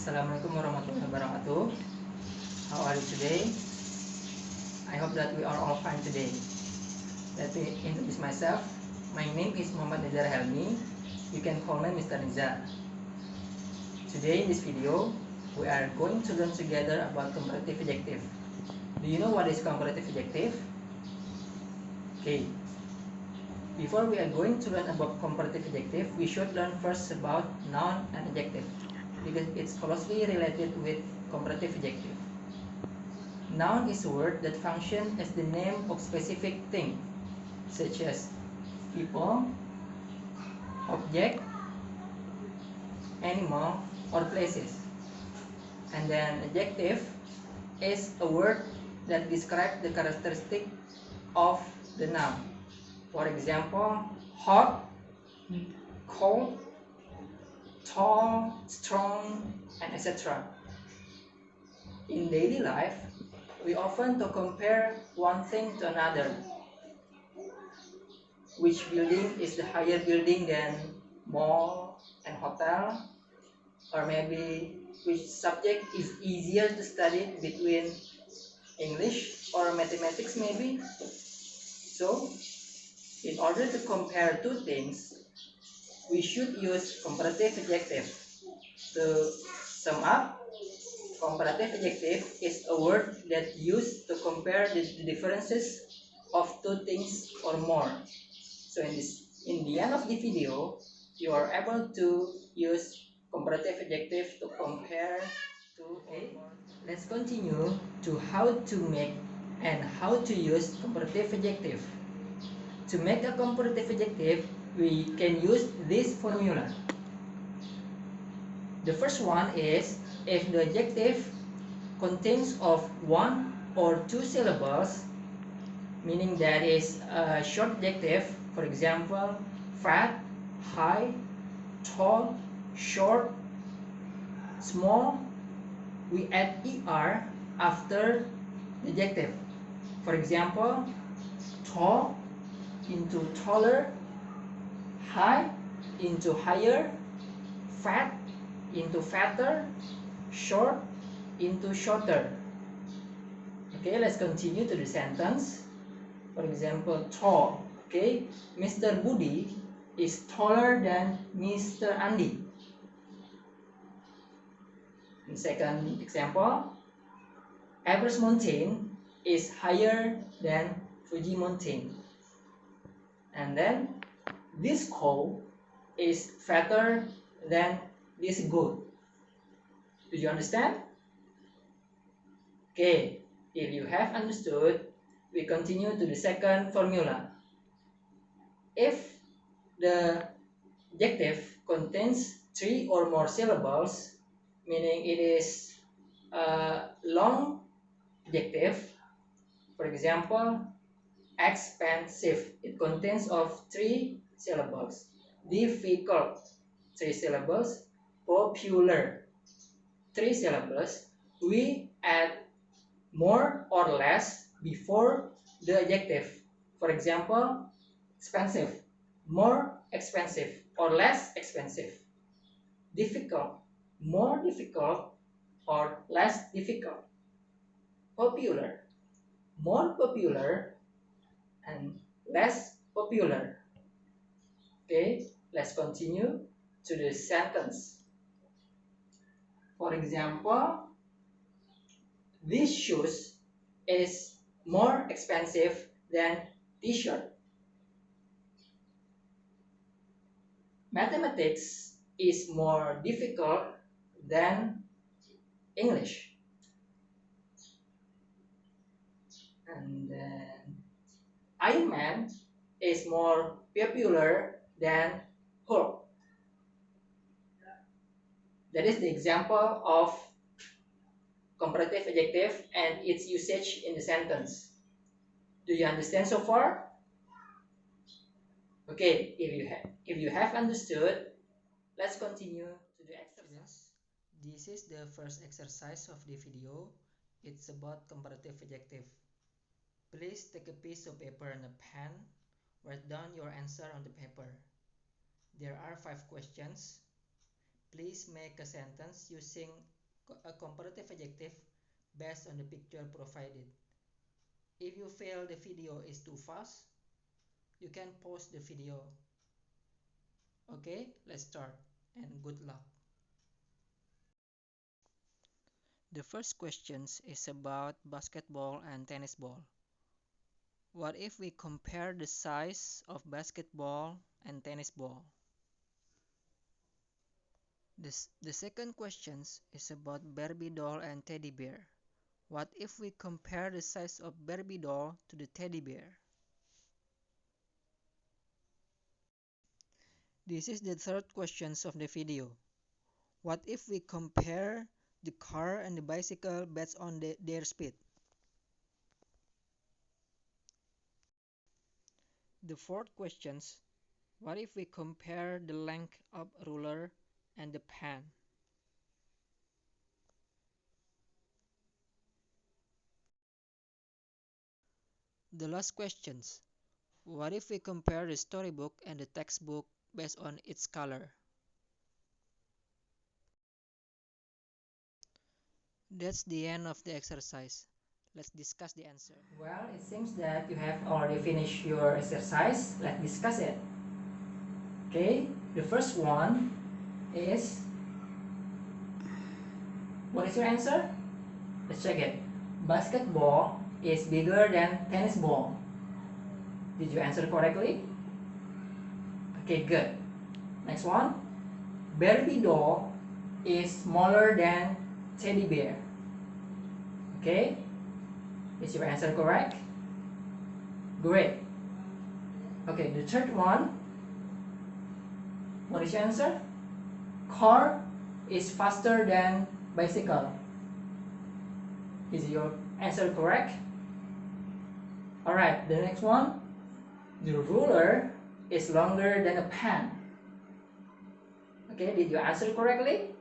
Assalamualaikum warahmatullahi wabarakatuh. How are you today? I hope that we are all fine today. Let me introduce myself. My name is Muhammad Nizar Helmi. You can call me Mr. Nizar. Today in this video, we are going to learn together about comparative adjective. Do you know what is comparative adjective? Okay. Before we are going to learn about comparative adjective, we should learn first about noun and adjective because it's closely related with comparative adjective. Noun is a word that functions as the name of specific thing, such as people, object, animal, or places. And then adjective is a word that describes the characteristic of the noun. For example, hot, cold, tall, strong, and etc. In daily life, we often to compare one thing to another. Which building is the higher building than mall and hotel? Or maybe which subject is easier to study between English or mathematics maybe? So, in order to compare two things, we should use comparative adjective. To sum up, comparative adjective is a word that used to compare the differences of two things or more. So in the end of the video, you are able to use comparative adjective to compare two. Okay, let's continue to how to make and how to use comparative adjective. To make a comparative adjective, we can use this formula. The first one is if the adjective contains of one or two syllables, meaning that is a short adjective, for example, fat, high, tall, short, small, we add er after the adjective. For example, tall into taller, high into higher, fat into fatter, short into shorter. Okay, let's continue to the sentence. For example, tall. Okay, Mr. Budi is taller than Mr. Andy. And second example, Everest Mountain is higher than Fuji Mountain. And then this cow is fatter than this goat. Do you understand? Okay, if you have understood, we continue to the second formula. If the adjective contains three or more syllables, meaning it is a long adjective, for example, expensive, it contains of three syllables. Difficult, three syllables. Popular, three syllables. We add more or less before the adjective. For example, expensive, more expensive or less expensive. Difficult, more difficult or less difficult. Popular, more popular and less popular. Okay, let's continue to the sentence. For example, this shoes is more expensive than t-shirt. Mathematics is more difficult than English. And then Iron Man is more popular than Hulk. That is the example of comparative adjective and its usage in the sentence. Do you understand so far? Okay, if you have understood, let's continue to the exercise. This is the first exercise of the video. It's about comparative adjective. Please take a piece of paper and a pen. Write down your answer on the paper. There are 5 questions. Please make a sentence using a comparative adjective based on the picture provided. If you feel the video is too fast, you can pause the video. Okay, let's start and good luck. The first question is about basketball and tennis ball. What if we compare the size of basketball and tennis ball? The second question is about Barbie doll and teddy bear. What if we compare the size of Barbie doll to the teddy bear? This is the third question of the video. What if we compare the car and the bicycle based on their speed? The fourth question, what if we compare the length of a ruler and the pen? The last question, what if we compare the storybook and the textbook based on its color? That's the end of the exercise. Let's discuss the answer. Well, it seems that you have already finished your exercise. Let's discuss it. Okay, the first one is, what is your answer? Let's check it. Basketball is bigger than tennis ball. Did you answer correctly? Okay, good. Next one. Barbie doll is smaller than teddy bear. Okay, is your answer correct? Great. Okay, the third one. What is your answer? Car is faster than bicycle. Is your answer correct? Alright, the next one. The ruler is longer than a pen. Okay, did you answer correctly?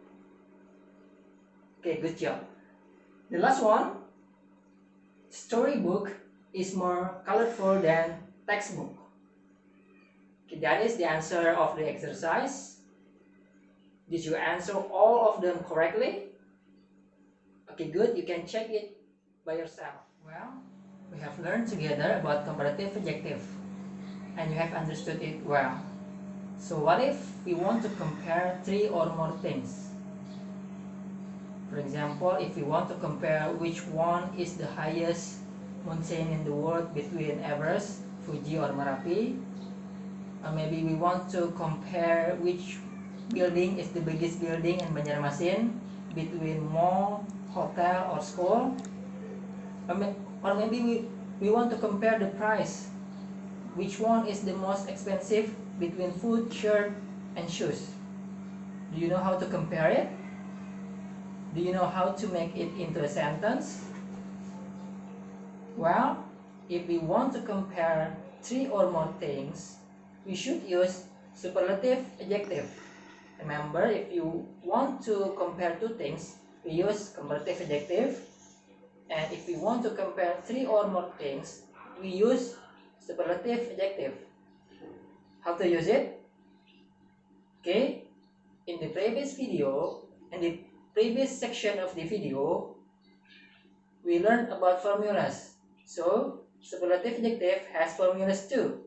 Okay, good job. The last one. Storybook is more colorful than textbook. Okay, that is the answer of the exercise. Did you answer all of them correctly? Okay, good. You can check it by yourself. Well, we have learned together about comparative adjective and you have understood it well. So what if we want to compare three or more things? For example, if we want to compare which one is the highest mountain in the world between Everest, Fuji or Merapi, or maybe we want to compare which building is the biggest building in Banjarmasin between mall, hotel or school, or maybe we want to compare the price, which one is the most expensive between food, shirt and shoes. Do you know how to compare it? Do you know how to make it into a sentence? Well, if we want to compare three or more things, we should use superlative adjective. Remember, if you want to compare two things, we use comparative adjective. And if we want to compare three or more things, we use superlative adjective. How to use it? Okay, in the previous video, in the previous section of the video, we learned about formulas. So, superlative adjective has formulas too.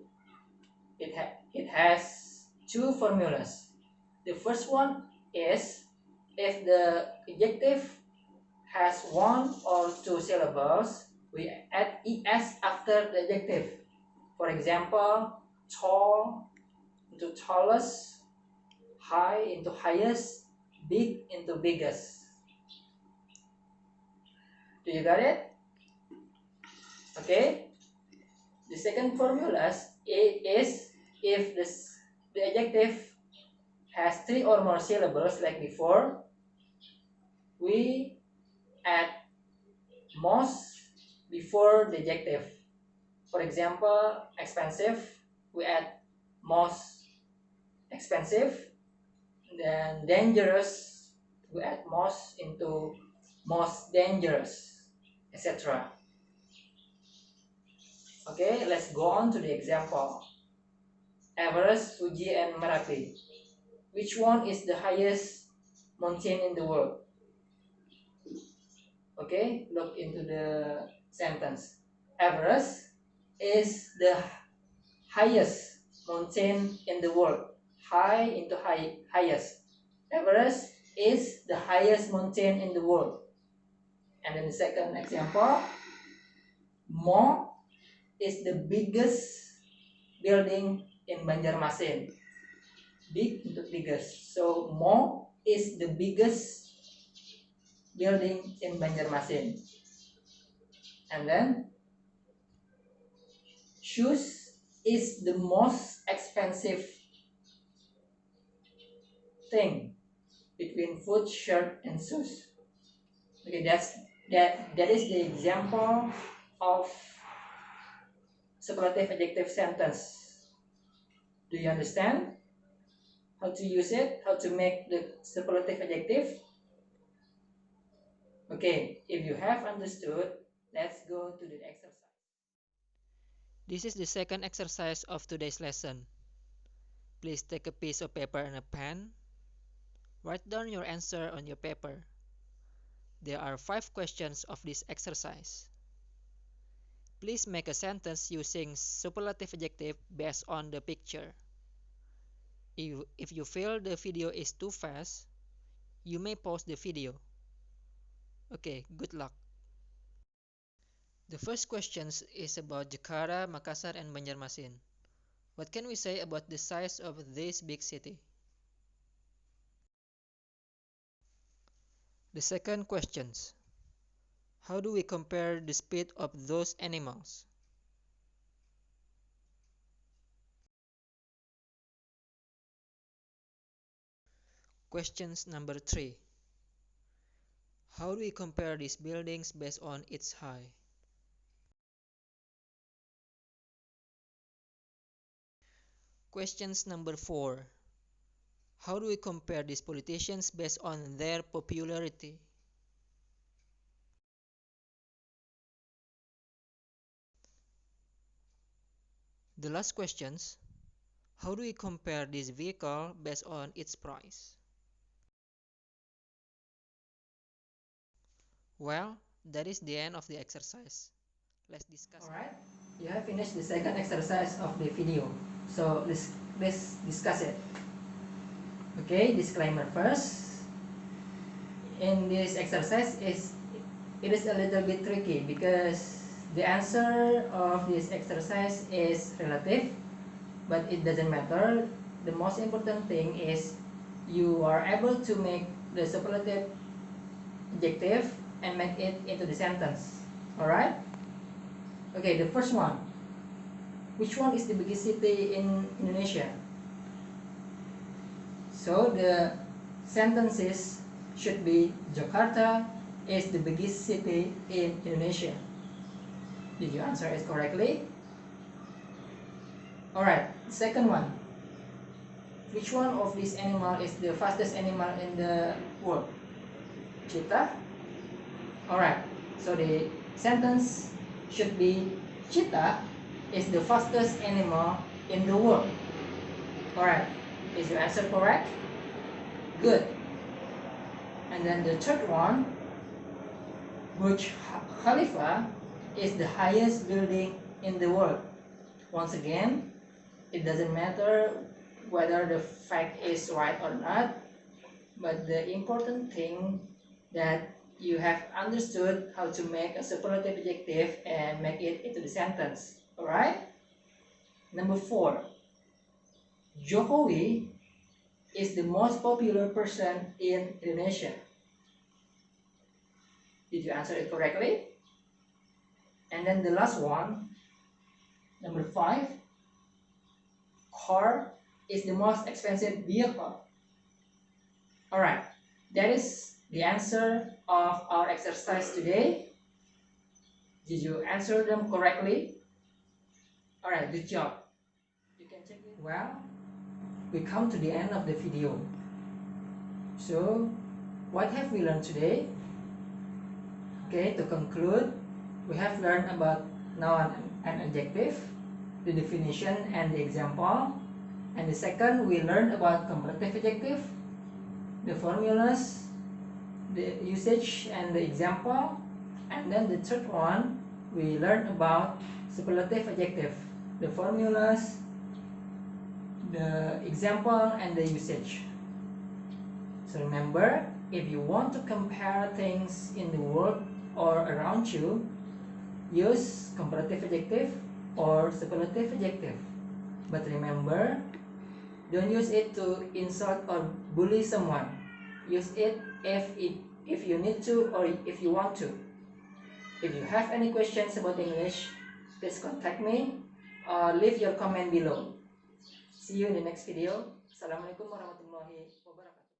It has two formulas. The first one is if the adjective has one or two syllables, we add es after the adjective. For example, tall into tallest, high into highest, big into biggest. Do you got it? Okay. The second formula is if the adjective has three or more syllables like before, we add most before the adjective. For example, expensive, we add most expensive. Then dangerous, we add most into most dangerous, etc. Okay, let's go on to the example. Everest, Fuji and Merapi. Which one is the highest mountain in the world? Okay, look into the sentence. Everest is the highest mountain in the world. High into highest. Everest is the highest mountain in the world. And then the second example, Mo is the biggest building in Banjarmasin. Big into biggest. So Mo is the biggest building in Banjarmasin. And then shoes is the most expensive thing between food, shirt, and shoes. Okay, that is the example of superlative adjective sentence. Do you understand how to use it? How to make the superlative adjective? Okay, if you have understood, let's go to the exercise. This is the second exercise of today's lesson. Please take a piece of paper and a pen. Write down your answer on your paper. There are 5 questions of this exercise. Please make a sentence using superlative adjective based on the picture. If you feel the video is too fast, you may pause the video. Okay, good luck. The first question is about Jakarta, Makassar, and Banjarmasin. What can we say about the size of this big city? The second question: how do we compare the speed of those animals? Questions number 3. How do we compare these buildings based on its height? Questions number 4. How do we compare these politicians based on their popularity? The last questions: how do we compare this vehicle based on its price? Well, that is the end of the exercise. Let's discuss. Alright, you have finished the second exercise of the video. So let's discuss it. Okay, disclaimer first. In this exercise it is a little bit tricky because the answer of this exercise is relative, but it doesn't matter. The most important thing is you are able to make the superlative adjective and make it into the sentence. Alright? Okay, the first one. Which one is the biggest city in Indonesia? So the sentences should be Jakarta is the biggest city in Indonesia. Did you answer it correctly? Alright, second one. Which one of these animal is the fastest animal in the world? Cheetah? Alright, so the sentence should be cheetah is the fastest animal in the world. Alright, is your answer correct? Good. And then the third one, Burj Khalifa is the highest building in the world. Once again, it doesn't matter whether the fact is right or not, but the important thing that you have understood how to make a superlative adjective and make it into the sentence. Alright? Number 4. Jokowi is the most popular person in Indonesia. Did you answer it correctly? And then the last one, number 5. Car is the most expensive vehicle. Alright, that is the answer of our exercise today. Did you answer them correctly? Alright, good job. You can check it. Well, we come to the end of the video. So, what have we learned today? Okay, to conclude, we have learned about noun and adjective, the definition and the example. And the second, we learned about comparative adjective. the formulas, the usage and the example, and then the third one we learn about superlative adjective, the formulas, the example and the usage. So remember, if you want to compare things in the world or around you, use comparative adjective or superlative adjective. But remember, don't use it to insult or bully someone. Use it if you need to or if you want to. If you have any questions about English, please contact me or leave your comment below. See you in the next video. Assalamualaikum warahmatullahi wabarakatuh.